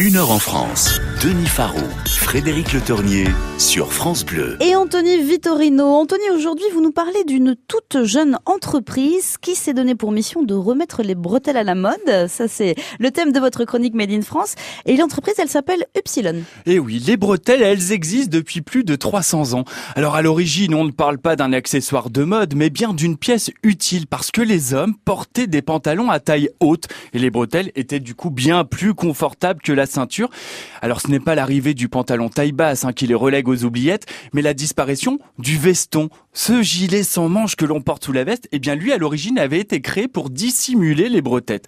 Une heure en France, Denis Farou, Frédéric Le Tornier sur France Bleu. Et Anthony Vittorino. Anthony, aujourd'hui, vous nous parlez d'une toute jeune entreprise qui s'est donnée pour mission de remettre les bretelles à la mode. Ça, c'est le thème de votre chronique Made in France. Et l'entreprise, elle s'appelle Upsilon. Et oui, les bretelles, elles existent depuis plus de 300 ans. Alors à l'origine, on ne parle pas d'un accessoire de mode, mais bien d'une pièce utile parce que les hommes portaient des pantalons à taille haute et les bretelles étaient du coup bien plus confortables que la ceinture. Alors ce n'est pas l'arrivée du pantalon taille basse qui les relègue aux oubliettes, mais la disparition du veston. Ce gilet sans manches que l'on porte sous la veste, eh bien lui à l'origine avait été créé pour dissimuler les bretelles.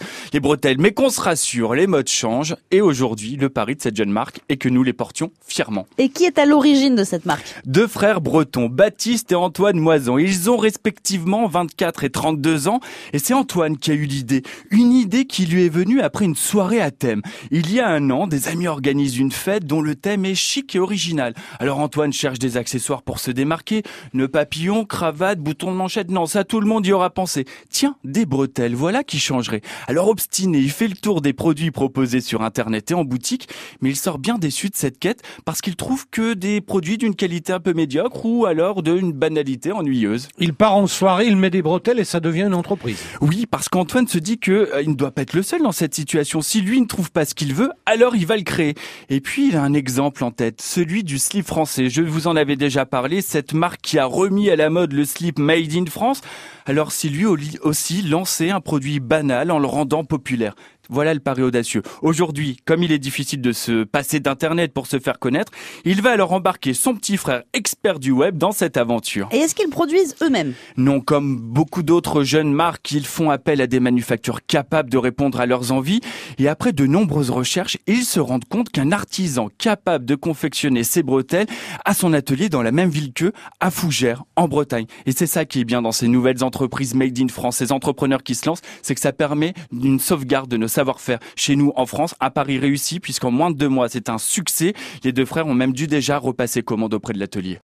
Mais qu'on se rassure, les modes changent et aujourd'hui le pari de cette jeune marque est que nous les portions fièrement. Et qui est à l'origine de cette marque ? Deux frères bretons, Baptiste et Antoine Moison. Ils ont respectivement 24 et 32 ans et c'est Antoine qui a eu l'idée. Une idée qui lui est venue après une soirée à thème. Il y a un an, des amis organisent une fête dont le thème est chic et original. Alors Antoine cherche des accessoires pour se démarquer. Nœuds papillons, cravates, boutons de manchette. Non, ça tout le monde y aura pensé. Tiens, des bretelles, voilà qui changerait. Alors obstiné, il fait le tour des produits proposés sur internet et en boutique, mais il sort bien déçu de cette quête parce qu'il trouve que des produits d'une qualité un peu médiocre ou alors d'une banalité ennuyeuse. Il part en soirée, il met des bretelles et ça devient une entreprise. Oui, parce qu'Antoine se dit que il ne doit pas être le seul dans cette situation. Si lui ne trouve pas ce qu'il veut, alors il va le créer. Et puis il a un exemple en tête, celui du slip français. Je vous en avais déjà parlé, cette marque qui a remis à la mode le slip Made in France. Alors si lui aussi lançait un produit banal en le rendant populaire. Voilà le pari audacieux. Aujourd'hui, comme il est difficile de se passer d'internet pour se faire connaître, il va alors embarquer son petit frère expert du web dans cette aventure. Et est-ce qu'ils produisent eux-mêmes ? Non, comme beaucoup d'autres jeunes marques, ils font appel à des manufactures capables de répondre à leurs envies. Et après de nombreuses recherches, ils se rendent compte qu'un artisan capable de confectionner ses bretelles a son atelier dans la même ville qu'eux, à Fougères, en Bretagne. Et c'est ça qui est bien dans ces nouvelles entreprises Made in France, ces entrepreneurs qui se lancent, c'est que ça permet une sauvegarde de nos savoir-faire. Chez nous, en France, un pari réussi, puisqu'en moins de 2 mois, c'est un succès. Les deux frères ont même dû déjà repasser commande auprès de l'atelier.